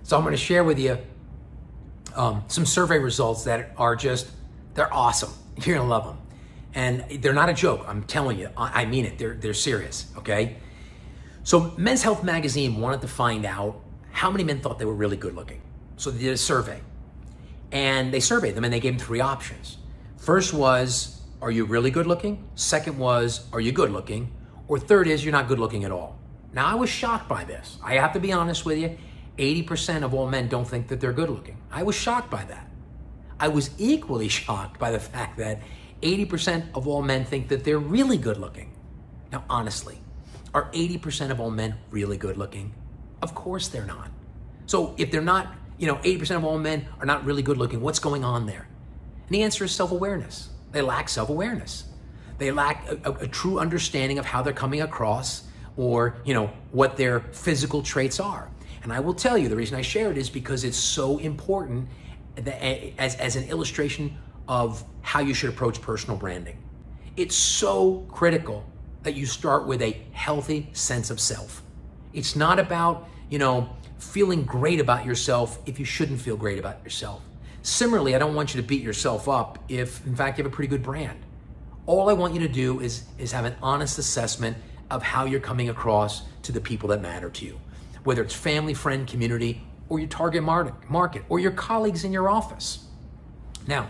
So I'm going to share with you some survey results that are they're awesome. You're going to love them. And they're not a joke. I'm telling you, I mean it. They're serious, okay? So Men's Health magazine wanted to find out how many men thought they were really good looking. So they did a survey. And they surveyed them and they gave them 3 options. First was, are you really good looking? Second was, are you good looking? Or third is, you're not good looking at all. Now I was shocked by this. I have to be honest with you. 80% of all men don't think that they're good looking. I was shocked by that. I was equally shocked by the fact that 80% of all men think that they're really good looking. Now honestly, are 80% of all men really good looking? Of course they're not. So if they're not, 80% of all men are not really good looking, what's going on there? And the answer is self-awareness. They lack self-awareness. They lack a true understanding of how they're coming across or, what their physical traits are. And I will tell you, the reason I share it is because it's so important as an illustration of how you should approach personal branding. It's so critical that you start with a healthy sense of self. It's not about, feeling great about yourself if you shouldn't feel great about yourself. Similarly, I don't want you to beat yourself up if, in fact, you have a pretty good brand. All I want you to do is have an honest assessment of how you're coming across to the people that matter to you, whether it's family, friend, community, or your target market, or your colleagues in your office. Now,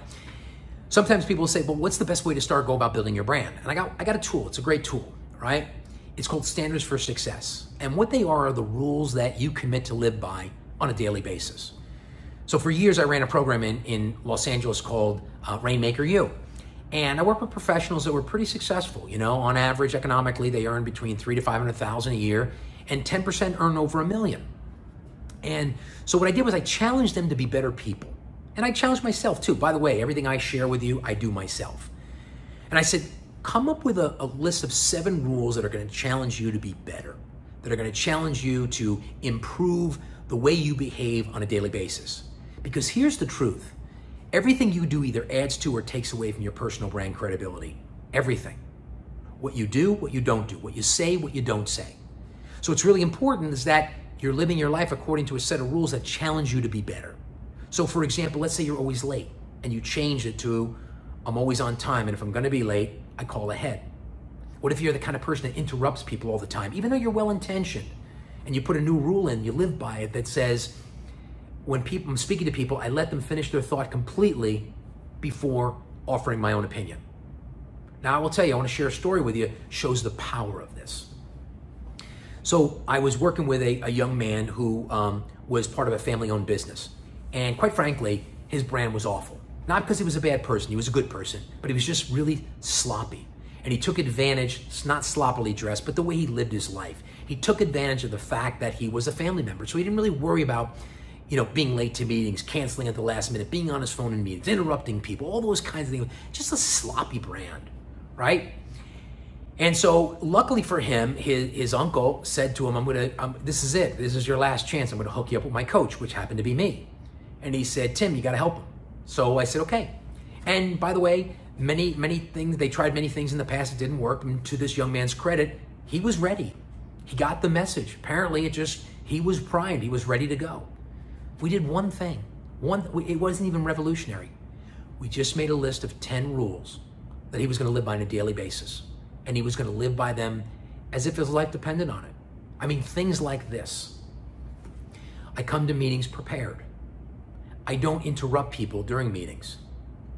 sometimes people say, well, what's the best way to go about building your brand? And I got a tool. It's a great tool, right? It's called Standards for Success. And what they are the rules that you commit to live by on a daily basis. So for years, I ran a program in Los Angeles called Rainmaker U. And I worked with professionals that were pretty successful. On average, economically, they earn between $300,000 to $500,000 a year, and 10% earn over $1 million. And so what I did was I challenged them to be better people. And I challenged myself too. By the way, everything I share with you, I do myself. And I said, come up with a list of 7 rules that are going to challenge you to be better, that are going to challenge you to improve the way you behave on a daily basis. Because here's the truth. Everything you do either adds to or takes away from your personal brand credibility. Everything. What you do, what you don't do. What you say, what you don't say. So what's really important is that you're living your life according to a set of rules that challenge you to be better. So for example, let's say you're always late and you change it to, I'm always on time, and if I'm going to be late, I call ahead. What if you're the kind of person that interrupts people all the time, even though you're well-intentioned, and you put a new rule in, you live by it that says, when I'm speaking to people, I let them finish their thought completely before offering my own opinion. Now, I will tell you, I want to share a story with you, shows the power of this. So I was working with a young man who was part of a family-owned business. And quite frankly, his brand was awful. Not because he was a bad person, he was a good person, but he was just really sloppy. And he took advantage, it's not sloppily dressed, but the way he lived his life. He took advantage of the fact that he was a family member. So he didn't really worry about, being late to meetings, canceling at the last minute, being on his phone in meetings, interrupting people, all those kinds of things. Just a sloppy brand, right? And so luckily for him, his uncle said to him, this is it. This is your last chance. I'm going to hook you up with my coach, which happened to be me. And he said, Tim, you got to help him. So I said, okay. And by the way, many things, they tried many things in the past that didn't work. And to this young man's credit, he was ready. He got the message. Apparently he was primed. He was ready to go. We did one thing. It wasn't even revolutionary. We just made a list of 10 rules that he was going to live by on a daily basis. And he was going to live by them as if his life depended on it. I mean, things like this. I come to meetings prepared. I don't interrupt people during meetings.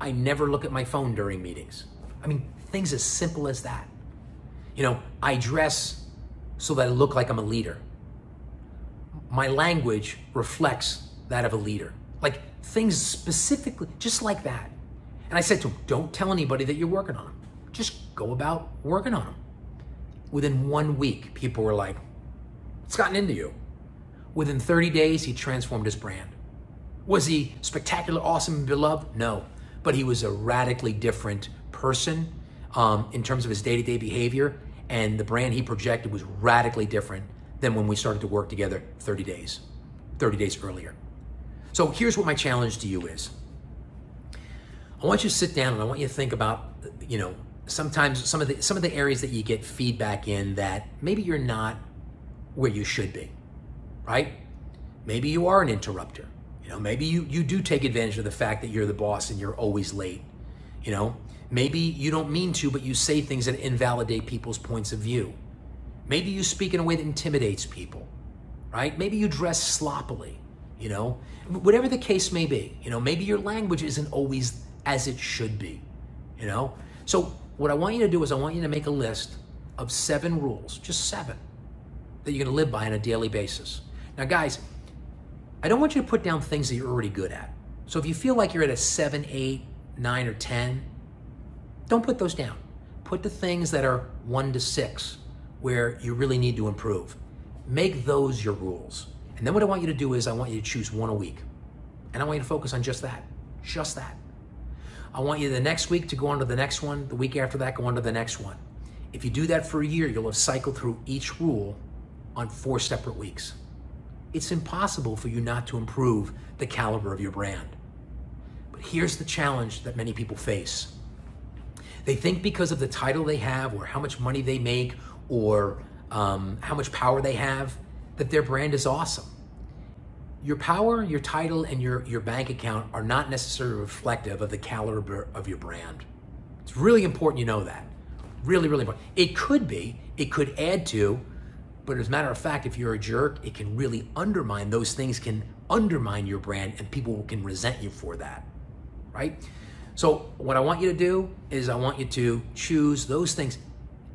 I never look at my phone during meetings. I mean, things as simple as that. I dress so that I look like I'm a leader. My language reflects that of a leader. Like things specifically, just like that. And I said to him, don't tell anybody that you're working on them. Just go about working on them. Within 1 week, people were like, what's gotten into you? Within 30 days, he transformed his brand. Was he spectacular, awesome, and beloved? No, but he was a radically different person in terms of his day-to-day behavior, and the brand he projected was radically different than when we started to work together 30 days earlier. So here's what my challenge to you is. I want you to sit down and I want you to think about, sometimes some of the areas that you get feedback in that maybe you're not where you should be, right? Maybe you are an interrupter. Maybe you do take advantage of the fact that you're the boss and you're always late. Maybe you don't mean to, but you say things that invalidate people's points of view. Maybe you speak in a way that intimidates people, right? Maybe you dress sloppily, whatever the case may be. Maybe your language isn't always as it should be, So what I want you to do is I want you to make a list of 7 rules, just 7, that you're gonna live by on a daily basis. Now guys, I don't want you to put down things that you're already good at. So if you feel like you're at a 7, 8, 9, or 10, don't put those down. Put the things that are 1 to 6 where you really need to improve. Make those your rules. And then what I want you to do is I want you to choose 1 a week. And I want you to focus on just that, just that. I want you the next week to go on to the next one, the week after that, go on to the next one. If you do that for a year, you'll have cycled through each rule on 4 separate weeks. It's impossible for you not to improve the caliber of your brand. But here's the challenge that many people face. They think because of the title they have or how much money they make or how much power they have, that their brand is awesome. Your power, your title, and your bank account are not necessarily reflective of the caliber of your brand. It's really important you know that. Really, really important. It could be, it could add to, but as a matter of fact, if you're a jerk, it can really undermine. Those things can undermine your brand and people can resent you for that, right? So what I want you to do is I want you to choose those things.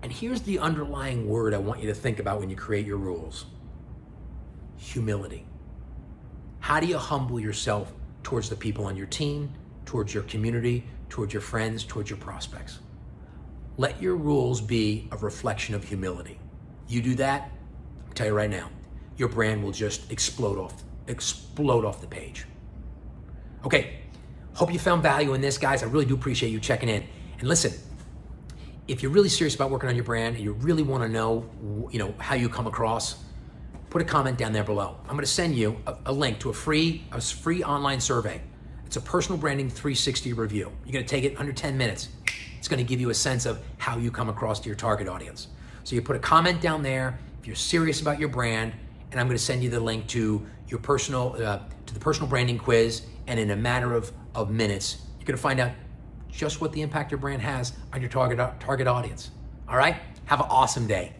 And here's the underlying word I want you to think about when you create your rules. Humility. How do you humble yourself towards the people on your team, towards your community, towards your friends, towards your prospects? Let your rules be a reflection of humility. You do that, I'll tell you right now, your brand will just explode off the page. Okay, hope you found value in this, guys. I really do appreciate you checking in. And listen, if you're really serious about working on your brand and you really want to know, how you come across, put a comment down there below. I'm going to send you a link to a free online survey. It's a personal branding 360 review. You're going to take it under 10 minutes. It's going to give you a sense of how you come across to your target audience. So you put a comment down there if you're serious about your brand, and I'm going to send you the link to your to the personal branding quiz. And in a matter of minutes, you're going to find out just what the impact your brand has on your target audience. All right? Have an awesome day.